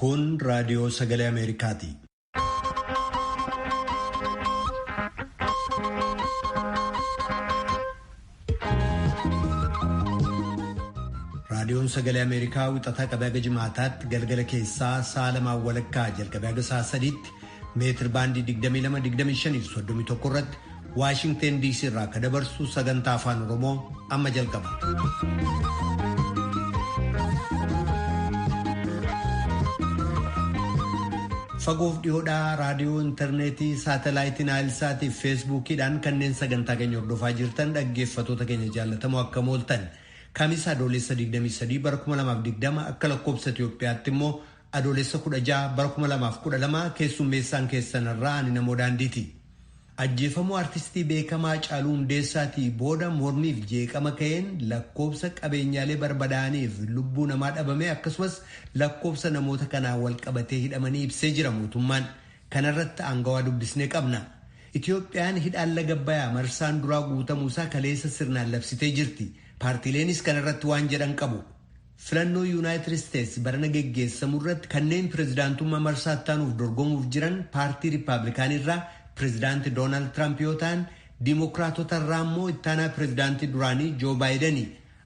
Kun raadiyoo sagalee Ameerikaati. Raadiyoon sagalee Ameerikaa wixataa qabee haga jimaataatti galgala keessaa sa'a lamaan walakkaa jalqabee haga sa'a sadiitti meetir baandii 22-25-31 irratti Waashingteen DC irraa akka dabarsu sagantaa afaan Oromoo amma jalqaba. Fagoof dhiyoodhaa raadiyoo intarneetii saatalaayitii naayilsaatii fi feesbuukiidhaan kanneen sagantaa keenya hordofaa jirtan dhaggeeffatoota keenya jaallatamoo akka mooltan Kamisa adoolessa 23 bara 2020 akka lakkoobsa Itoophiyaatti immoo adoolessa 16 bara 2012 keessummeessaan keessanirraa ani namoo daandiiti. Ajjeefamuu artistii beekamaa Haacaaluu Hundeessaatii booda mormiif jeeqama ka'een lakkoobsa qabeenyaalee barbadaa'aniif lubbuu namaa dhabame akkasumas lakkoobsa namoota kanaa wal qabatee hidhamanii ibsee jira mootummaan. Kanarratti aangawaa dubbisnee qabna. Itoophiyaan hidhaan laga Abbayyaa marsaan duraa guutamuusaa kaleessa sirnaan labsitee jirti. Paartiileenis kanarratti waan jedhan qabu. Filannoo Yuunaayitid Isteetsi barana geggeessamu irratti kanneen pirezidaantummaa marsaa ittaanuuf dorgomuuf jiran paartii Riippaabilikaanirraa pirezidaantii Doonaald Tiraamp yoo ta'an, Diimokiraatota irraa immoo ittaanaa pirezidaantii duraanii Joo Baayidanii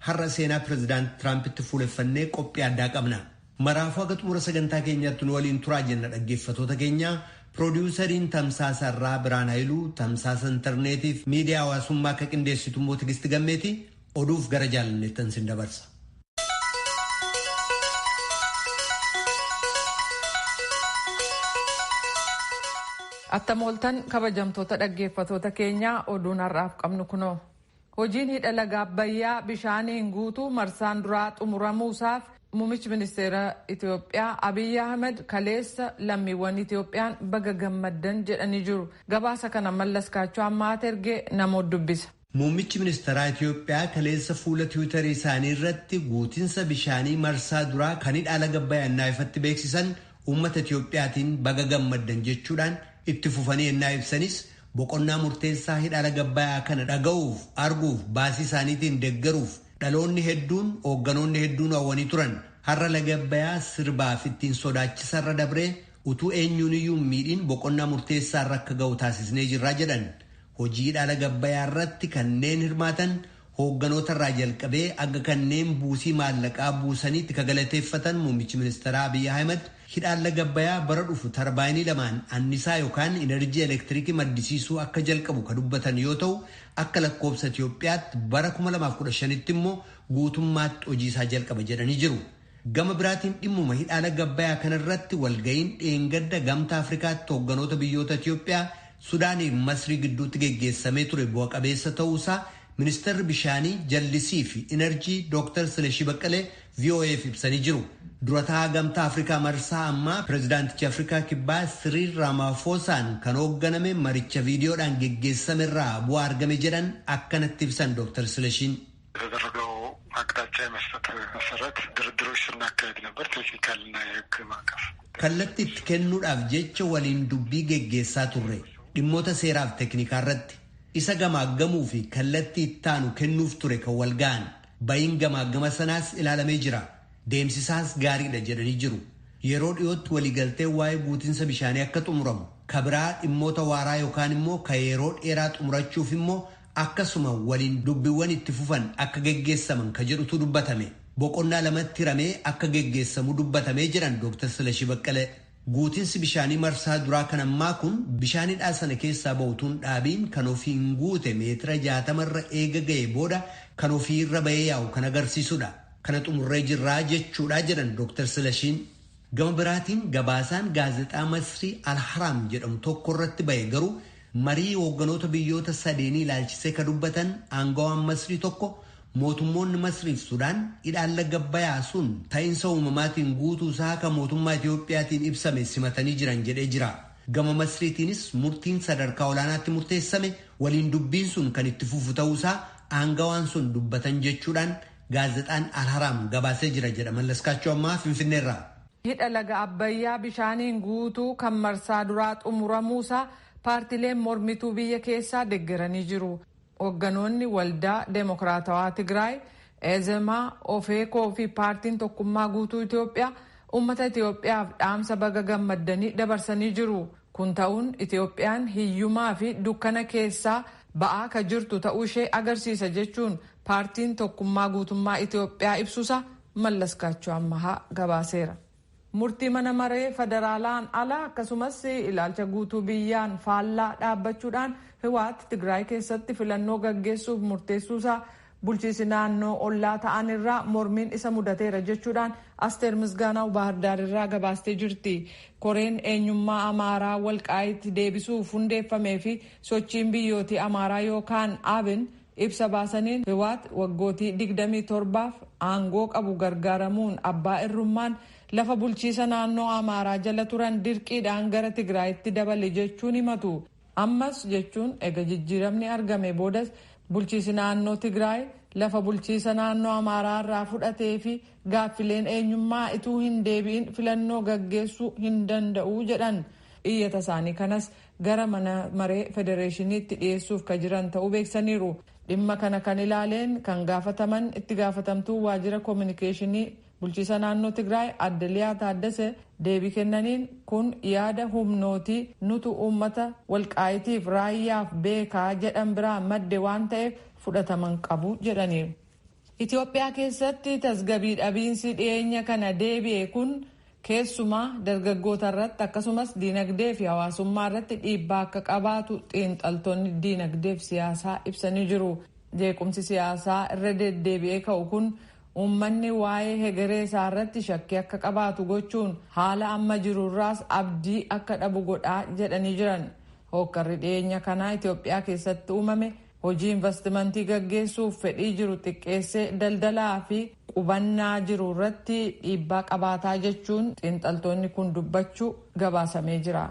har'a seenaa pirezidaantii Tiraampitti fuuleffannee qophii addaa qabna. Maraafuu haga xumura sagantaa keenyaatti nu waliin turaa jenna dhaggeeffatoota keenya. Piroodyuusariin Tamsaasa irraa Biraan Haayiluu, Tamsaasa intarneetiif miidiyaa hawaasummaa akka qindeessitu immoo Tigisti Gammeeti. Oduuf gara jaalanneettan sin dabarsa. Attamooltan kabajamtoota dhaggeeffatoota keenyaa oduun har'aaf qabnu kunoo. Hojiin hidha laga Abbayyaa bishaaniin guutuu marsaan duraa xumuramuusaaf Muummichi Ministeera Itoophiyaa Abiyyi Ahmed kaleessa lammiiwwan Itoophiyaan baga gammaddan jedhanii jiru. Gabaasa kana Mallas Kaachoo ammaat ergee namoota dubbisa. Muummichi Ministeeraa Itoophiyaa kaleessa fuula Tiwiitarii isaanii irratti guutinsa bishaanii marsaa duraa kan hidha laga Abbayyaa ifatti beeksisan uummata Itoophiyaatiin baga gammaddan jechuudhaan itti fufanii ennaa ibsanis boqonnaa murteessaa hidha laga Abbayyaa kana dhaga'uuf, arguuf, baasii isaaniitiin deeggaruuf dhaloonni hedduun, hoogganoonni hedduun hawwanii turan. Har'a laga Abbayyaa sirbaaf ittiin sodaachisarra dabree utuu eenyuuniyyuu miidhiin boqonnaa murteessaa irra akka ga'u taasisnee jirraa jedhan. Hojii hidha laga Abbayyaa irratti kanneen hirmaatan hoogganoota irraa jalqabee akka kanneen buusii maallaqaa buusaniitti kagalateeffatan Muummichi Ministeeraa Abiyyi Ahmed hidhaan laga Abbayyaa bara dhufu tarbaayinii lamaan annisaa yookaan inerjii elektiriikii maddisiisuu akka jalqabu ka dubbatan yoo ta'u, akka lakkoobsa Itoophiyaatti bara 2015tti immoo guutummaatti hojii isaa jalqaba jedhanii jiru. Gama biraatiin dhimmuma hidhaa laga Abbayyaa kanarratti walga'iin dheengadda gamtaa Afrikaatti hoogganoota biyyoota Itoophiyaa, Sudaanii fi Masrii gidduutti geggeessamee ture bu'a qabeessa ta'uusaa ministeerri bishaanii jallisii fi inerjii Dr. Silashii Baqqalee VOA'f ibsanii jiru. Durataa gamtaa Afrikaa marsaa ammaa pirezidaantichi Afrikaa kibbaa Siriil Raamafoosaan kan hoogganame maricha viidiyoodhaan geggeessamerraa bu'aa argame jedhan akkanatti ibsan Dr. Silashiin. አቅጣጫ የመስጠት መሰረት ድርድሮች ስናካሄድ ነበር። ቴክኒካልና የህግ ማዕቀፍ kallattii itti kennuudhaaf jecha waliin dubbii geggeessaa turre dhimmoota seeraaf teeknikaa irratti isa gamaaggamuu fi kallattii ittaanu kennuuf ture kan wal ga'an ba'iin gamaaggama sanaas ilaalamee jira. Deemsisaas gaariidha jedhanii jiru. Yeroo dhiyootti waliigaltee waa'ee guutinsa bishaanii akka xumuramu kabiraa dhimmoota waaraa yookaan immoo ka yeroo dheeraa xumurachuuf immoo akkasuma waliin dubbiiwwan itti fufan akka geggeessaman ka jedhutu dubbatame. Boqonnaa lamatti hiramee akka geggeessamu dubbatamee jiran Dr. Silashii Baqqalee. Guutinsi bishaanii marsaa duraa kan ammaa kun bishaanidhaa sana keessaa ba'utuun dhaabiin kan ofiin guute meetira 60 irra eega ga'e booda kan ofii irra ba'ee yaa'u kan agarsiisudha. Kana xumurree jirraa jechuudha jedhan Dr. Silashiin. Gama biraatiin gabaasaan gaazexaa Masrii Al-Haram jedhamu tokko irratti ba'e garuu marii hoogganoota biyyoota sadeenii ilaalchisee ka dubbatan aangawaan Masrii tokko mootummoonni Masriif Sudaan hidhaan laga Abbayyaa sun ta'iinsa uumamaatiin guutuu isaa kan mootummaa Itoophiyaatiin ibsame simatanii jiran jedhee jira. Gama Masriitiinis murtiin sadarkaa olaanaatti murteessame waliin dubbiin sun kan itti fufu ta'uusaa aangawaan sun dubbatan jechuudhaan gaazexaan Al-Haram gabaasee jira jedha Mallas Kaachoo ammaa Finfinneerraa. Hidha laga Abbayyaa bishaaniin guutuu kan marsaa duraa xumuramuusaa paartileen mormituu biyya keessaa deeggaranii jiru. Hoogganoonni waldaa Deemokiraatawaa Tigraay, Ezemaa, Ofeekoo fi paartiin tokkummaa guutuu Itoophiyaa uummata Itoophiyaaf dhaamsa baga gammaddanii dabarsanii jiru. Kun ta'uun Itoophiyaan hiyyumaa fi dukkana keessaa ba'aa ka jirtu ta'uu ishee agarsiisa jechuun paartiin tokkummaa guutummaa Itoophiyaa ibsuusa Mallaskaachuu Ammahaa gabaaseera. Murtii mana maree federaalaan ala akkasumas ilaalcha guutuu biyyaan faallaa dhaabbachuudhaan Hiwaat Tigraay keessatti filannoo gaggeessuuf murteessuusaa bulchiinsi naannoo ollaa ta'an irraa mormiin isa mudateera jechuudhaan Asteer Misgaanaw Baahirdaar irraa gabaastee jirti. Koreen eenyummaa Amaaraa Walqaayitti deebisuuf hundeeffamee fi sochiin biyyootii Amaaraa yookaan ABN ibsa baasaniin Hiwaat waggootii 27f aangoo qabu gargaaramuun abbaa irrummaan lafa bulchiisa naannoo Amaaraa jala turan dirqiidhaan gara Tigraayitti dabale jechuun himatu. Ammas jechuun ega jijjiiramni argame boodas bulchiisi naannoo Tigraay lafa bulchiisa naannoo Amaaraa irraa fudhatee fi gaaffileen eenyummaa ituu hin deebi'in filannoo gaggeessuu hin danda'u jedhan. Iyyata isaanii kanas gara mana maree federeeshiniitti dhiyeessuuf ka jiran ta'uu beeksaniiru. Dhimma kana kan ilaaleen kan gaafataman itti gaafatamtuu waajjira koominikeeshinii bulchiisa naannoo Tigraay Aadde Liyaa Taaddasee deebii kennaniin kun yaada humnootii nutu uummata Walqaayitiif raayyaaf beekaa jedhan biraa madde waan ta'eef fudhataman qabu jedhaniiru. Itoophiyaa keessatti tasgabbii dhabiinsi dhiyeenya kana deebi'e kun keessumaa dargaggoota irratti akkasumas diinagdee fi hawaasummaa irratti dhiibbaa akka qabaatu xiinxaltoonni diinagdee fi siyaasaa ibsanii jiru. Jeequmsi siyaasaa irra deddeebi'ee ka'u kun uummanni waa'ee hegeree isaa irratti shakkii akka qabaatu gochuun haala amma jirurraas abdii akka dhabu godhaa jedhanii jiran. Hookkarri dhiyeenya kanaa Itoophiyaa keessatti uumame hojii investimentii gaggeessuuf fedhii jiru xiqqeessee daldalaa fi qubannaa jiru irratti dhiibbaa qabaataa jechuun xiinxaltoonni kun dubbachuu gabaasamee jira.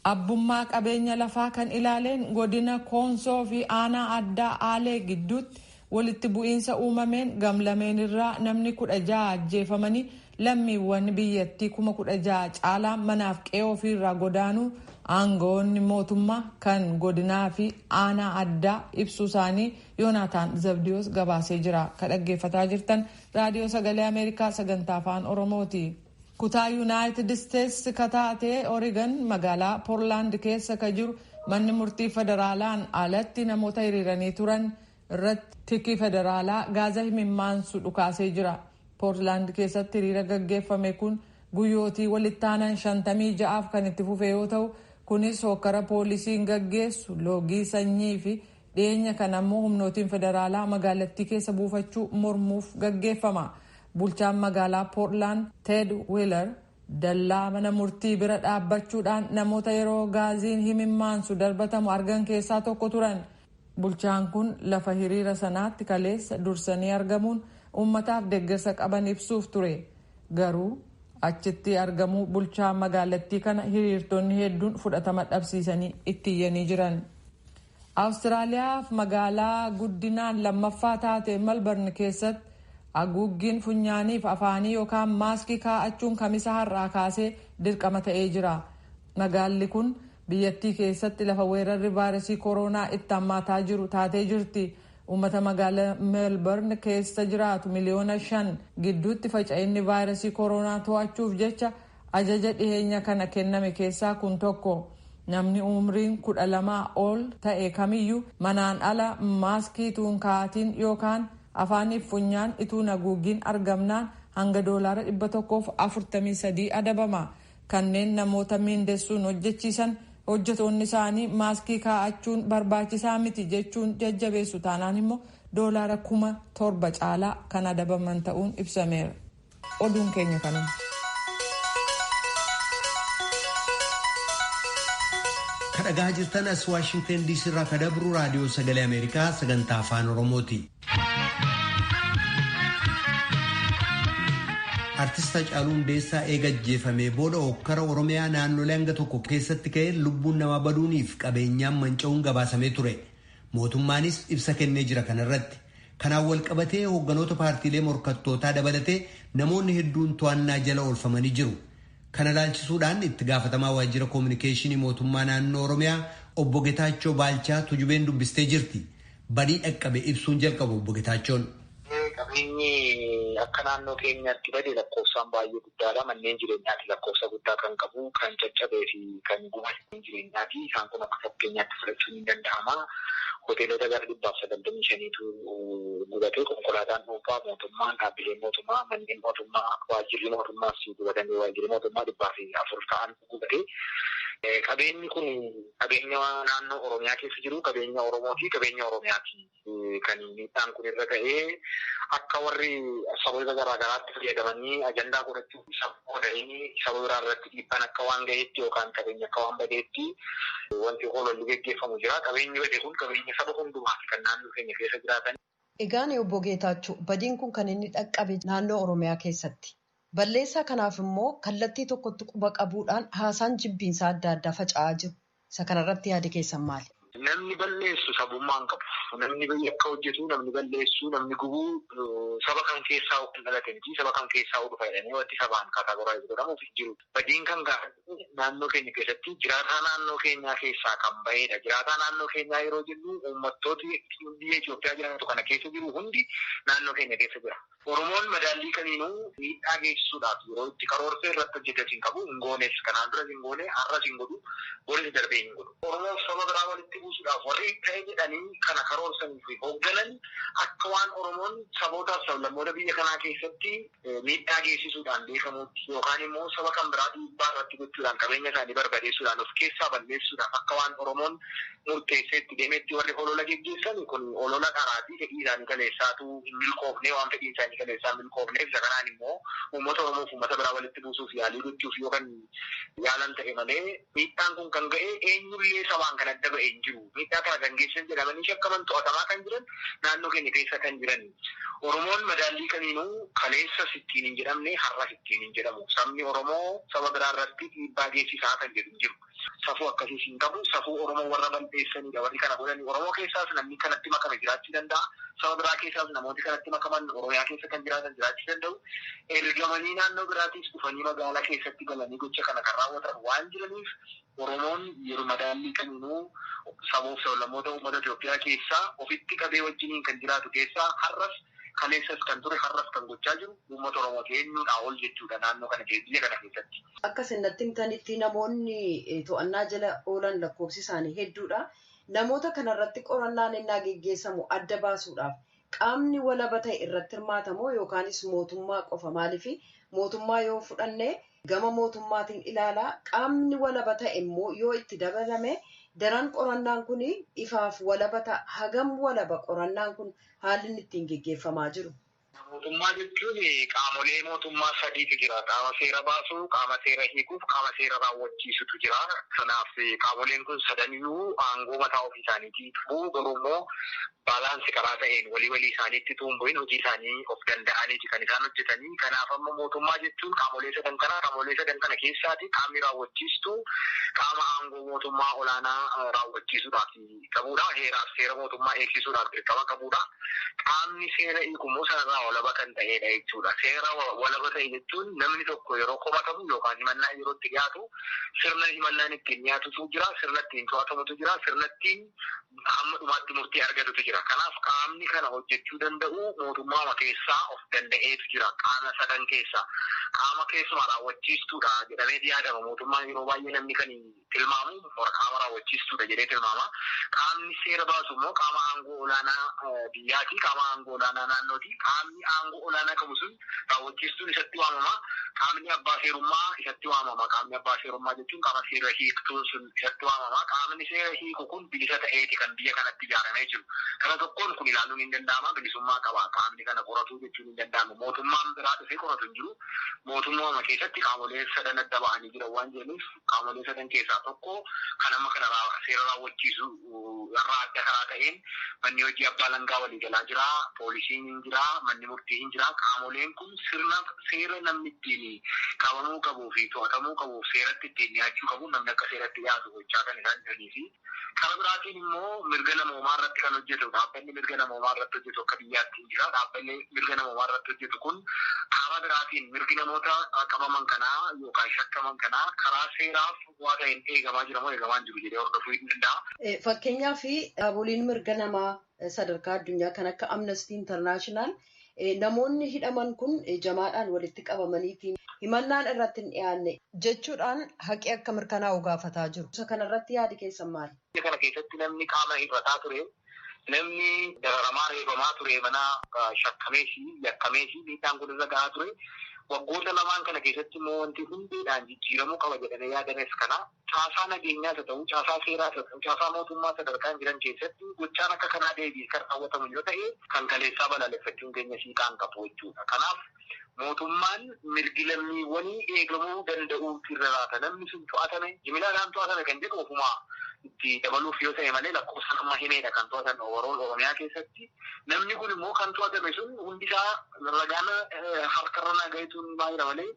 Abbummaa qabeenya lafaa kan ilaaleen godina Koonsoo fi aanaa addaa Aalee gidduutti walitti bu'iinsa uumameen gamlameen irraa namni 16 ajjeefamanii lammiiwwan biyyattii 16,000 caalaa manaaf qe'ee ofiirraa godaanuu aangawoonni mootummaa kan godinaa fi aanaa addaa ibsuu isaanii Yoonaataan Zabdiyoos gabaasee jira. Ka dhaggeeffataa jirtan raadiyoo sagalee Ameerikaa sagantaa afaan Oromooti. Kutaa Yuunaayitid Isteetsi kataatee Oregon magaalaa Poorlaand keessa ka jiru manni murtii federaalaan alatti namoota hiriiranii turan irratti tikii federaalaa gaaza himimmaansu dhukaasee jira. Poorlaand keessatti hiriira gaggeeffame kun guyyootii walitti aanan 56 kan itti fufe yoo ta'u kunis hokkara poolisiin gaggeessu loogii sanyii fi dhiyeenya kan ammoo humnootiin federaalaa magaalattii keessa buufachuu mormuuf gaggeeffama. Bulchaan magaalaa Poorlaand Ted Wheeler dallaa mana murtii bira dhaabbachuudhaan namoota yeroo gaaziin himimmaansu darbatamu argan keessaa tokko turan. Bulchaan kun lafa hiriira sanaatti kaleessa dursanii argamuun uummataaf deeggarsa qaban ibsuuf ture. Garuu achitti argamuu bulchaa magaalattii kana hiriirtonni hedduun fudhatama dhabsiisanii itti iyyanii jiran. Awustiraaliyaaf magaalaa guddinaan lammaffaa taate Melbourne keessatti haguuggiin funyaaniif afaanii yookaan maaskii kaa'achuun kamisa har'aa kaasee dirqama ta'ee jira. Magaalli kun biyyattii keessatti lafa weerarri vaayirasii koronaa itti hammaataa jiru taatee jirti. Uummata magaalaa Melbourne keessa jiraatu miliyoona 5 gidduutti faca'inni vaayirasii koronaa to'achuuf jecha ajaja dhiheenya kana kenname keessaa kun tokko. Namni umriin 12 ol ta'e kamiyyuu manaan ala maaskii tuun kaa'atiin yookaan afaaniif funyaan ituu haguuggiin argamnaan hanga doolaara $143 adabama. Kanneen namoota miindessuun hojjechiisan hojjetoonni isaanii maaskii kaa'achuun barbaachisaa miti jechuun jajjabeessu taanaan immoo doolaara 7,000 caalaa kan adabaman ta'uun ibsameera. Oduun keenya kanuma. Kadhagaa jirtan as Waashingtan DC irraa kadabru raadiyoo sagalee Ameerikaa sagantaa afaan Oromooti. Artist Hacaaluu Hundeessaa eega ajjeefamee booda hokkara Oromiyaa naannolee hanga tokko keessatti ka'ee lubbuun namaa baduuniif qabeenyaan manca'uun gabaasamee ture. Mootummaanis ibsa kennee jira kanarratti. Kanaan wal qabatee hoogganoota paartiilee morkattootaa dabalatee namoonni hedduun to'annaa jala oolfamanii jiru. Kana ilaalchisuudhaan itti gaafatamaa waajjira koominikeeshinii mootummaa naannoo Oromiyaa obbo Getaachoo Baalchaa tujubeen dubbistee jirti. Badii dhaqqabe ibsuun jalqabu obbo Getaachoon. Qabeenyi akka naannoo keenyaatti bade lakkoofsaan baay'ee guddaadha. Manneen jireenyaatti lakkoofsa guddaa kan qabu, kan caccabee fi kan gubate jireenyaati. Isaan kun akka fakkeenyaatti fudhachuun ni danda'ama. Hoteelota gara 195tu gubate, konkolaataan dhuunfaa mootummaa, dhaabbileen mootummaa, manneen mootummaa, waajjirri mootummaas gubatanii waajjirri mootummaa 400 ta'an gubate. Qabeenyi kun qabeenya naannoo Oromiyaa keessa jiru, qabeenya Oromooti, qabeenya Oromiyaati. Kan miidhaan kun irra ga'ee akka warri saboota garaagaraatti fayyadamanii ajandaa godhachuuf isa qoodanii saba biraa irratti dhiibbaan akka waan ga'eetti yookaan qabeenya akka waan badeetti wanti hoololli geggeeffamu jira. Qabeenyi bade kun qabeenya saba hundumaati kan naannoo keenya keessa jiraatan. Egaan obbo Geetaachoo, badiin kun kan inni dhaqqabe naannoo Oromiyaa keessatti. Balleessaa kanaaf immoo kallattii tokkotti quba qabuudhaan haasaan jibbiinsaa adda addaa faca'aa jiru. Isa kanarratti yaada keessan maali? Namni balleessu sabummaan qabu. Namni akka hojjetu, namni balleessu, namni gubuu saba kan keessaa kan dhalatanii saba kan keessaa dhufa jedhanii wanti sabaan kaatagoraayiz godhamuuf hin jiru. Badiin kan gaafatu naannoo keenya keessatti jiraataa naannoo keenyaa keessaa kan bahedha. Jiraataa naannoo keenyaa yeroo jennu uummattooti biyya Itoophiyaa jirantu kana keessa jiru hundi naannoo keenya keessa jira. Oromoon madaallii kamiinuu miidhaa geessisuudhaaf yeroo itti karoorsee irratti hojjetas hin qabu, hin goones, kanaan duras hin goone, har'as hin godhu, boris darbee hin godhu. Oromoon saba biraa walitti buusuudhaaf warri ta'e jedhanii kana karoorsanii fi hoogganan akka waan Oromoon sabootaaf sablammoota biyya kanaa keessatti miidhaa geessisuudhaan beekamutti yookaan immoo saba kan biraa dhiibbaa irratti gochuudhaan qabeenya isaanii barbadeessuudhaan of keessaa balleessuudhaan akka waan Oromoon murteessee itti deemetti warri olola geggeessan kun olola qaraatii fedhii isaanii kaleessaatu hin milkoofne waan fedhiin isaanii kaleessaa milkoofneef isa kanaan immoo uummata Oromoof uummata biraa walitti buusuuf yaalii gochuuf yookaan yaalan ta'e malee miidhaan kun kan ga'e eenyullee sabaan kan adda ba'e hin jiru. Miidhaa kana kan geessan jedhamanii shakkaman to'atamaa kan jiran naannoo keenya keessa kan jiran. Oromoon madaallii kamiinuu kaleessa sittiin hin jedhamne har'a sittiin hin jedhamu. Sabni Oromoo saba biraa irratti dhiibbaa geessisaa kan jedhu hin jiru. Safuu akkasiis hin qabu. Safuu Oromoo warra balleessanidha. Warri kana godhani Oromoo keessaas namni kanatti makame jiraachuu danda'a. Saba biraa keessaas namooti kanatti makaman Oromiyaa keessa kan jiraatan jiraachuu danda'u. Ergamanii naannoo biraatiis dhufanii magaalaa keessatti galanii gocha kana kan raawwatan waan jiraniif Oromoon yeroo madaallii kamiinuu saboof sablammoota uummata Itoophiyaa keessaa ofitti qabee wajjiniin kan jiraatu keessaa har'as kaleessas kan ture har'as kan gochaa jiru uummata Oromoo eenyuudhaa ol jechuudha naannoo kana biyya kana keessatti. Akka isinatti himtanitti namoonni to'annaa jala oolan lakkoofsi isaanii hedduudha. Namoota kanarratti qorannaan innaa geggeessamu adda baasuudhaaf qaamni walaba ta'e irratti hirmaatamoo yookaanis mootummaa qofa maaliifi mootummaa yoo fudhanne gama mootummaatiin ilaalaa qaamni walaba ta'e immoo yoo itti dabalame daran qorannaan kun ifaaf walaba ta'a. Hagam walaba qorannaan kun haalli ittiin geggeeffamaa jiru? Mootummaa jechuun qaamolee mootummaa sadiitu jira. Qaama seera baasuu, qaama seera hiikuuf, qaama seera raawwachiisutu jira. Kanaaf qaamoleen kun sadaniyyuu aangoo mataa ofii isaaniitii qabu. Garuu immoo baalaansi karaa ta'een walii isaaniitti tuumbu'in hojii isaanii of danda'aniiti kan isaan hojjetanii. Kanaaf amma mootummaa jechuun qaamolee sadan kana keessaati qaamni raawwachiistu qaama aangoo mootummaa olaanaa raawwachiisuudhaaf qabudha. Heeraaf seera mootummaa eegsisuudhaaf dirqama qabudha. Qaamni seera hiikummoo sanarraa walaba kan ta'edha jechuudha. Seera walaba ta'e jechuun namni tokko yeroo komatamu yookaan himannaa yeroo itti dhiyaatu sirna himannaan ittiin dhiyaatutu jira, sirna ittiin to'atamutu jira, sirna ittiin hamma dhumaatti murtii argatutu jira. Kanaaf qaamni kana hojjechuu danda'u mootummaa keessaa of danda'eetu jira. Qaama sadan keessaa qaama keessumaa raawwachiistuudha jedhamee yaadama. Mootummaan yeroo baay'ee namni kan tilmaamu qaama raawwachiistuudha jedhee tilmaama. Qaamni seera baasu immoo qaama aangoo olaanaa biyyaati, qaama aangoo olaanaa naannooti. Qaamni aangoo olaanaa qabu sun raawwachiistuun isatti waamama. Qaamni abbaa seerummaa isatti waamama. Qaamni abbaa seerummaa jechuun qaama seera hiiktuun sun isatti waamama. Qaamni seera hiiku kun bilisa ta'eeti kan biyya kanatti ijaaramee jiru. Kana tokkoon kun ilaaluun hin danda'ama. Bilisummaa qaba. Qaamni kana qoratu jechuun hin danda'amu. Mootummaan biraa dhufee qoratu hin jiru. Mootummaa keessatti qaamolee sadan adda ba'anii jiran waan jedhaniif qaamolee sadan keessaa tokko kan amma kana seera raawwachiisu irraa adda karaa ta'een manni hojii abbaa langaa waliigalaa jira, poolisiin hin jira, manni murtii hin jira. Qaamoleen kun seera namni ittiin qabamuu qabuu fi to'atamuu qabuuf seeratti ittiin dhiyaachuu qabu namni akka seeratti dhiyaatu gochaa kan isaan jiranii fi karaa biraatiin immoo mirga namoomaa irratti kan hojjetu dhaabbanni mirga namoomaa irratti hojjetu akka biyyaatti hin jira. Dhaabbanni mirga namoomaa irratti hojjetu kun qaama biraatiin mirgi namoota qabaman kanaa yookaan shakkaman kanaa karaa seeraaf waa ta'een eegamaa jira moo eegamaa jiru jedhee hordofuu hin danda'a. Fakkeenyaaf dhaaboliin mirga namaa sadarkaa addunyaa kan akka Amnesty International namoonni hidhaman kun jamaadhaan walitti qabamaniitiin himannaan irratti hin dhiyaanne jechuudhaan haqi akka mirkanaa'u gaafataa jiru. Isa kanarratti yaadi keessan maali? Kana keessatti namni qaama hir'ataa ture, namni dararamaa reebamaa ture, mana shakkameefi yakkameefi miidhaan kun irra gahaa ture. Waggoota lamaan kana keessatti immoo wanti hundeedhaan jijjiiramuu qaba jedhamee yaadames kana caasaa nageenyaas haa ta'u, caasaa seeraas haa ta'u, caasaa mootummaa sadarkaan jiran keessatti gochaan akka kanaa deebi'ee kan raawwatamu yoo ta'e kan kaleessaa balaaleffachuun keenya siiqaan qabu jechuudha. Kanaaf mootummaan mirgi lammiiwwanii eegamuu danda'uu irra laata. Namni sun to'atame jimilaadhaan to'atame kan jedhu ofumaa itti dabaluuf yoo ta'e malee lakkoofsa amma himeedha kan to'atan Oromiyaa keessatti. Namni kun immoo kan to'atame sun hundisaa ragaan harkarra nagaituun baay'ina malee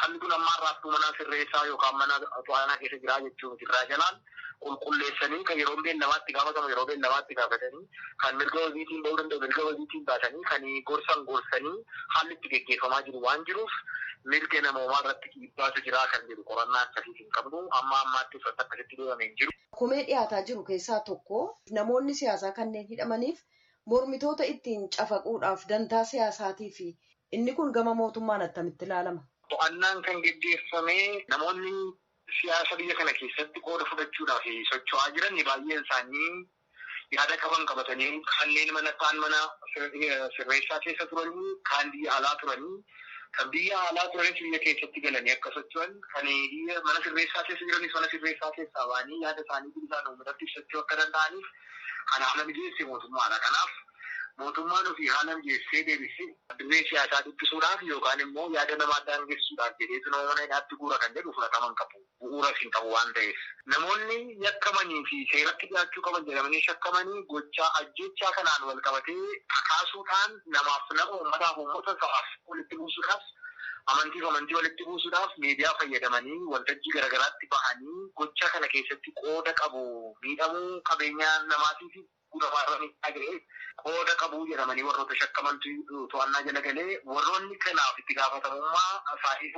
hanni kun amma har'aattuu mana sirreessaa yookaan mana to'annaa keessa jiraa jechuun irraa jalaan qulqulleessanii kan yeroo beellamaatti gaafatamu yeroo beellamaatti gaafatanii kan mirga wabiitiin ba'uu danda'u mirga wabiitiin baasanii kan gorsanii haalli itti geggeeffamaa jiru waan jiruuf mirga namoomaa irratti dhiibbaatu jiraa kan jedhu qorannaa akkasiis hin qabnu amma ammaatti uffata akkasitti deemame hin jiru. Komee dhiyaataa jiru keessaa tokko namoonni siyaasaa kanneen hidhamaniif mormitoota ittiin cafaquudhaaf dantaa siyaasaatii fi inni kun gama mootummaan attamitti ilaalama? To'annaan kan geggeeffame namoonni siyaasa biyya kana keessatti qooda fudhachuudhaaf socho'aa jiran baay'een isaanii yaada qaban qabatanii kanneen mana sirreessaa keessa turanii kaan biyya alaa turanii kan biyya alaa turanis biyya keessatti galanii akka socho'an kan biyya mana sirreessaa keessa jiranis mana sirreessaa keessaa ba'anii yaada isaanii bilisaan uummatatti ibsachuu akka danda'aniif kan haala mijeesse mootummaadha. Kanaaf mootummaan ofii haala mijeessee deebisee dirree siyaasaa dubbisuudhaaf yookaan immoo yaada namaa daangessuudhaaf jedheetu nama mana hidhaatti guura kan jedhu fudhataman qabu. Bu'uuras hin qabu waan ta'eef. Namoonni yakkamanii fi seeratti dhiyaachuu qaban jedhamanii shakkamanii gochaa ajjechaa kanaan wal qabatee kakaasuudhaan namaaf nama uummataaf uummata sabaaf walitti buusuudhaaf amantii walitti buusuudhaaf miidiyaa fayyadamanii waltajjii garaagaraatti bahanii gocha kana keessatti qooda qabu miidhamuu qabeenyaa namaatii fi qooda qabuu jedhamanii warroota shakkamantu to'annaa jala galee warroonni kanaaf itti gaafatamummaa isaanii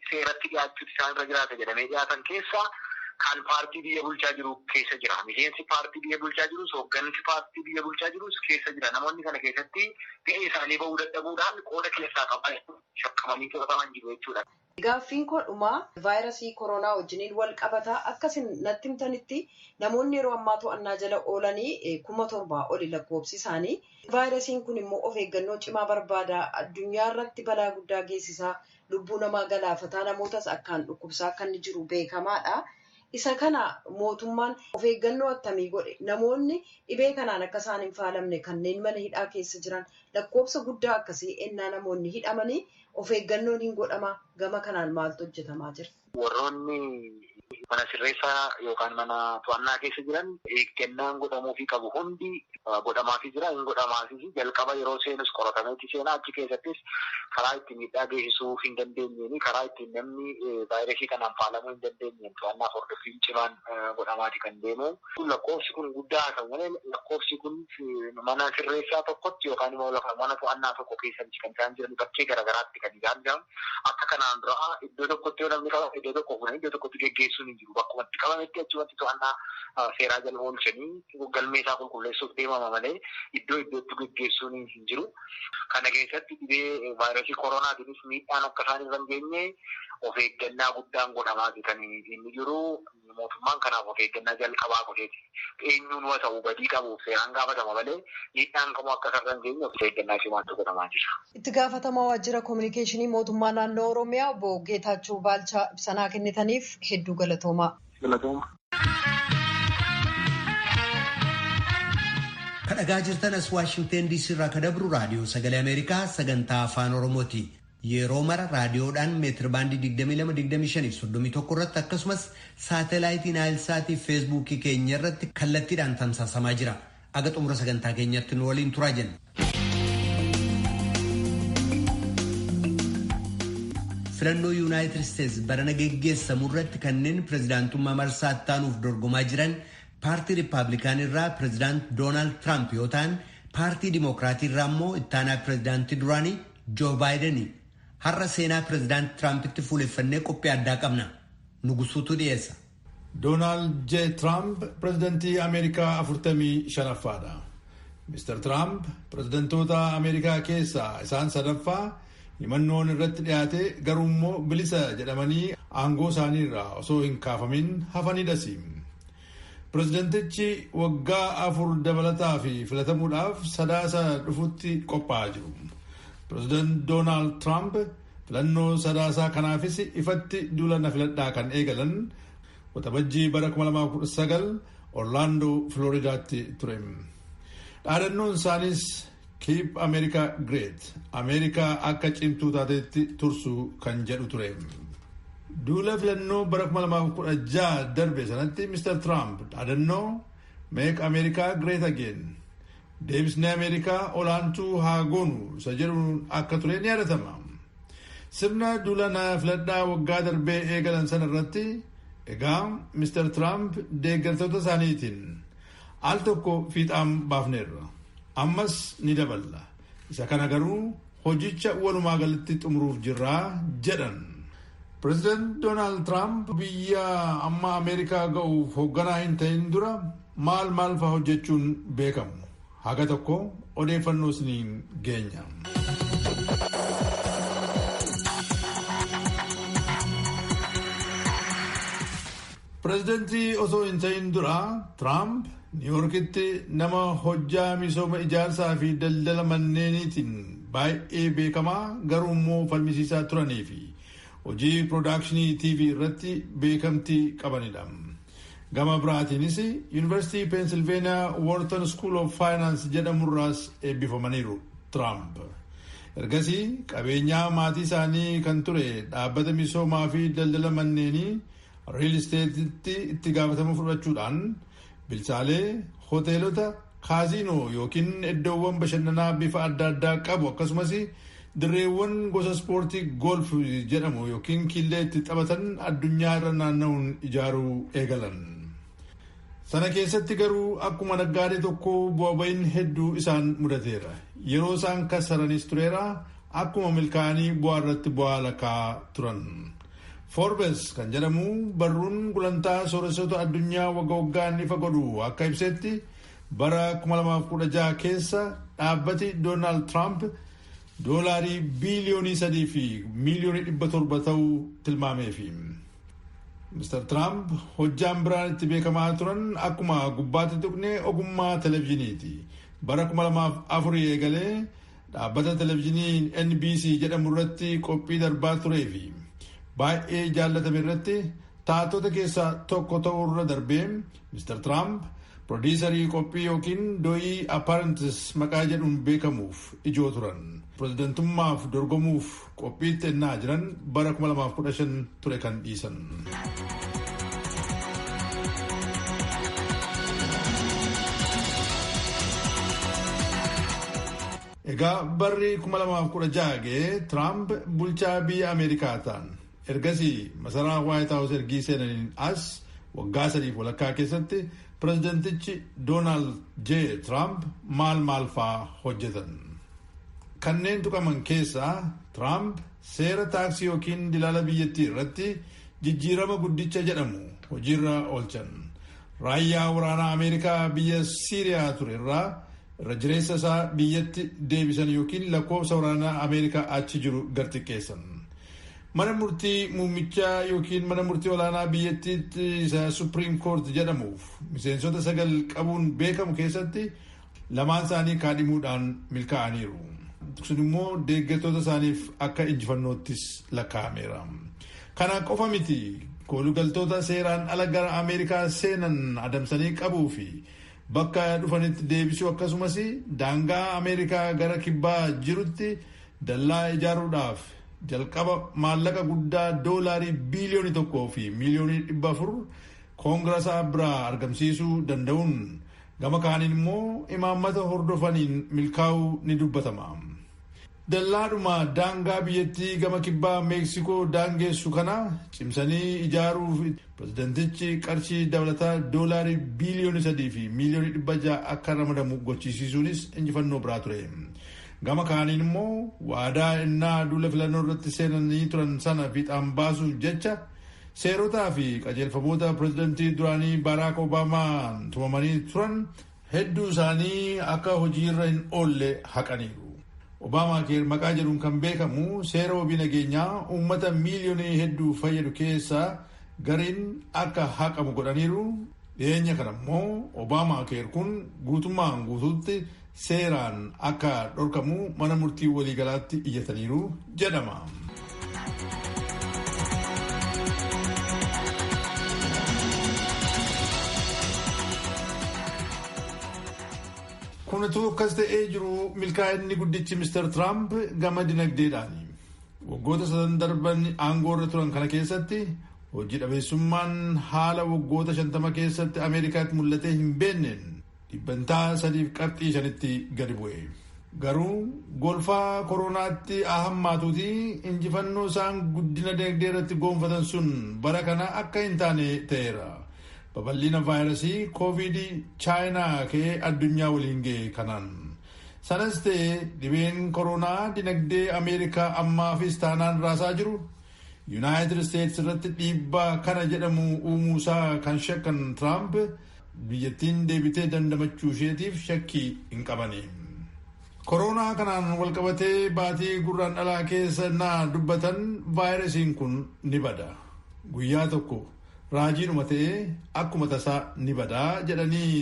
seeratti dhiyaachuutti isaan irra jiraata jedhamee dhiyaatan keessa kan paartii biyya bulchaa jiru keessa jira. Miseensi paartii biyya bulchaa jirus hooggansi paartii biyya bulchaa jirus keessa jira. Namoonni kana keessatti ga'ee isaanii bahuu dadhabuudhaan qooda keessaa qaban shakkamanii to'ataman jiru jechuudha. Gaaffiin kodhumaa vaayirasii koronaa wajjiniin wal qabataa akkasin natti himtanitti namoonni yeroo ammaa to'annaa jala oolanii 7,000 oli lakkoofsi isaanii. Vaayirasiin kun immoo of eeggannoo cimaa barbaada. Addunyaa irratti balaa guddaa geessisaa, lubbuu namaa galaafataa, namootas akkaan dhukkubsaa akka inni jiru beekamaadha. Isa kana mootummaan of eeggannoo attamii godhe namoonni dhibee kanaan akka isaan hin faalamne kanneen mana hidhaa keessa jiran lakkoofsa guddaa akkasii ennaa namoonni hidhamanii of eeggannoon hin godhama. Gama kanaan maaltu hojjetamaa jira? Warroonni mana sirreessaa yookaan mana to'annaa keessa jiran eeggannaan godhamuufii qabu hundi godhamaafii jira hin godhamaafii jalqaba yeroo seenus qoratameetti seenaa achi keessattis karaa ittiin miidhaa geessisuu hin dandeenyeen karaa ittiin namni vaayirasii kanaan faalamuu hin dandeenyeen to'annaa hordoffiin cimaan godhamaati kan deemu. Lakkoofsi kun guddaa kan malee lakkoofsi kun mana sirreessaa tokkotti yookaan immoo lafa mana to'annaa tokko keessatti kan isaan jiran bakkee garaagaraatti kan isaan akka kanaan dura iddoo tokkotti yoo namni qaba iddoo tokko fuudhanii iddoo tokkotti geggeessuun hin jiru. Bakkumatti qabametti achumatti to'annaa seeraa jala oolchanii galmee isaa qulqulleessuuf deemama malee iddoo iddootti geggeessuun hin jiru. Kana keessatti dhibee vaayirasii koronaatiinis miidhaan akka isaan irra hin geenye of eeggannaa guddaan godhamaa kan inni jiru. Mootummaan kanaaf of eeggannaa jalqabaa godheeti. Eenyuun waa ta'u badii qabuuf seeraan gaafatama malee miidhaan kamuu akka isaan irra hin geenye of eeggannaa cimaatu godhamaa jira. Itti gaafatamaa waajjira kominikeeshinii mootummaa naannoo Oromiyaa obbo Geetaachoo Baalchaa ibsa kennitaniif hedduu galatoomaa. Kadhagaa jirtan as Waashingteen DC irraa kadabru raadiyoo sagalee Ameerikaa sagantaa afaan Oromooti. Yeroo mara raadiyoodhaan meetir baandii 22-25-31 irratti akkasumas saatalaayitii Naayilsaatii feesbuukii keenya irratti kallattiidhaan tamsaasamaa jira. Aga xumura sagantaa keenyatti nu waliin turaa jenna. Filannoo Yuunaayitid Isteetsi barana geggeessamu irratti kanneen pirezidaantummaa marsaa ittaanuuf dorgomaa jiran paartii Rippaabilikaan irraa pirezidaant Doonaald Tiraamp yoo ta'an paartii Dimokiraatii irraa immoo ittaanaa pirezidaantii duraanii Joo Baayideni. har'a seenaa pireezidaanti Tiraampiti fuuleffannee qophii addaa qabna. Nugusuutu dhiyeessa. Doonaald J. Tiraamp pireezidantii Ameerikaa 45ffaadha. Mr. Tiraamp pireezidantoota Ameerikaa keessaa isaan sadaffaa himannoon irratti dhiyaate garuu immoo bilisa jedhamanii aangoo isaaniirraa osoo hin kaafamin hafanidhas. Pireezidantichi waggaa 4 dabalataa fi filatamuudhaaf sadaasa dhufutti qophaa'aa jiru. Pireezidaant Doonaald Tiraamp filannoo sadaasaa kanaafis ifatti duula na filadhaa kan eegalan waxabajjii bara 2019 Orlaandoo Filooridaatti ture. Dhaadannoon isaanis Keep America Great, Ameerikaa akka cimtuu taatetti tursu kan jedhu ture. Duula filannoo bara 2016 darbe sanatti Mr. Trump dhaadannoo Make America Great Again, deebisnee Ameerikaa olaantuu haa goonu isa jedhuun akka ture ni yaadatama. Sirna duula na filadhaa waggaa darbee eegalan sana irratti egaa Mr. Trump deeggartoota isaaniitiin al tokko fiixaan baafneerra. Ammas ni daballa. Isa kana garuu hojicha walumaa galatti xumuruuf jirraa jedhan. Pireezidaant Doonaald Tiraamp biyya amma Ameerikaa ga'uuf hoogganaa hin ta'in dura maal fa'aa hojjechuun beekamu. Haga tokko odeeffannoo isiniin geenya. Pireezidantii osoo hin ta'in dura Tiraamp Niiwuorkitti nama hojjaa misooma ijaarsaa fi daldala manneeniitiin baay'ee beekamaa garuu immoo falmisiisaa turanii fi hojii piroodakshinii TV irratti beekamtii qabanidha. Gama biraatiinis Yuunivarsiitii Peensilveeniyaa Wharton School of Finance jedhamurraas eebbifamaniiru Tiraamp. Ergasii qabeenyaa maatii isaanii kan ture dhaabbata misoomaa fi daldala manneenii riil isteetitti itti gaafatama fudhachuudhaan bilchaalee hoteelota kaaziinoo yookiin iddoowwan bashannanaa bifa adda addaa qabu akkasumas dirreewwan gosa ispoortii golf jedhamu yookiin killee itti taphatan addunyaa irra naanna'uun ijaaruu eegalan. Sana keessatti garuu akkuma naggaadee tokko bu'aa ba'iin hedduu isaan mudateera. Yeroo isaan kassaranis tureera akkuma milkaa'anii bu'aa irratti bu'aa lakkaa turan. Forbes kan jedhamu barruun gulantaa sooressota addunyaa waggaan ifa godhu akka ibsetti bara 2016 keessa dhaabbati Doonaald Tiraamp doolaarii biiliyoonii 3 fi miiliyoonii 700 ta'uu tilmaameefi. Mr. Tiraamp hojjaan biraan itti beekamaa turan akkuma gubbaatti tuqne ogummaa televezyiiniiti. Bara 2004 eegalee dhaabbata televezyiinii NBC jedhamu irratti qophii darbaa tureefi baay'ee jaallatame irratti taatota keessaa tokko ta'uu irra darbee Mr. Trump piroodiisarii qophii yookiin dooyii apparentis maqaa jedhuun beekamuuf ijoo turan. Pireezidantummaaf dorgomuuf qophiitti ennaa jiran bara 2015 ture kan dhiisan. Egaa barri 2016 ga'ee Trump bulchaa biyya Ameerikaa ta'an. Ergasii masaraa White House ergii seenaniin as waggaa 3 walakkaa keessatti pireezidantichi Doonaald J. Tiraamp maal fa'aa hojjetan. Kanneen tuqaman keessaa Tiraamp seera taaksii yookiin dilaala biyyattii irratti jijjiirama guddicha jedhamu hojiirra oolchan. Raayyaa waraanaa Ameerikaa biyya Siiriyaa ture irraa irra jireessa isaa biyyatti deebisan yookiin lakkoofsa waraanaa Ameerikaa achi jiru gad-xiqqeessan. Mana murtii muummichaa yookiin mana murtii olaanaa biyyattiitti isa Supreme Court jedhamuuf miseensota 9 qabuun beekamu keessatti lamaan isaanii kaadhimuudhaan milkaa'aniiru. Sun immoo deeggartoota isaaniif akka injifannoottis lakkaa'ameera. Kana qofa miti koolugaltoota seeraan ala gara Ameerikaa seenan adamsanii qabuu fi bakka dhufanitti deebisuu akkasumas daangaa Ameerikaa gara kibbaa jirutti dallaa ijaaruudhaaf jalqaba maallaqa guddaa doolaarii biiliyoonii 1 fi miiliyoonii 400 koongiraasaa biraa argamsiisuu danda'uun gama kaaniin immoo imaammata hordofaniin milkaa'uu ni dubbatama. Dallaadhuma daangaa biyyattii gama kibbaa Meeksikoo daangeessu kana cimsanii ijaaruuf pireezidantichi qarshii dabalataa doolaarii biiliyoonii 3 fi miiliyoonii 600 akka ramadamu gochisiisuunis injifannoo biraa ture. Gama kaaniin immoo waadaa innaa duula filannoo irratti seenanii turan sana fiixaan baasuuf jecha seerotaa fi qajeelfamoota pireezidantii duraanii Baraak Obaamaan tumamanii turan hedduu isaanii akka hojiirra hin oolle haqaniiru. Obaamaa keer maqaa jedhuun kan beekamu seera wabii nageenyaa uummata miiliyoonii hedduu fayyadu keessaa gariin akka haqamu godhaniiru. Dhiyeenya kana immoo Obaamaa keer kun guutummaan guutuutti seeraan akka dhorkamu mana murtii waliigalaatti iyyataniiru jedhama. Kun utuu akkas ta'ee jiru milkaa'inni guddichi Mr. Trump gama dinagdeedhaani. Waggoota 7 darban aangoo irra turan kana keessatti hojii dhabeessummaan haala waggoota 50 keessatti Ameerikaatti mul'atee hin beenneen dhibbantaa 3.5 gadi bu'e. Garuu golfaa koronaatti hammaatuuti injifannoo isaan guddina dinagdee irratti goonfatan sun bara kana akka hin taane ta'eera. Babal'ina vaayirasii koovidii chaayinaa ka'ee addunyaa waliin ga'e kanaan. Sanas ta'e dhibeen koronaa dinagdee Ameerikaa ammaafis taanaan raasaa jiru. Yuunaayitid Isteetsi irratti dhiibbaa kana jedhamu uumuusaa kan shakkan Tiraamp biyyattiin deebitee dandamachuu isheetiif shakkii hin qabani. Koronaa kanaan walqabatee baatii gurraandhalaa keessa naa dubbatan vaayirasiin kun ni bada. Guyyaa tokko raajiidhuma ta'ee akkuma tasaa ni badaa jedhanii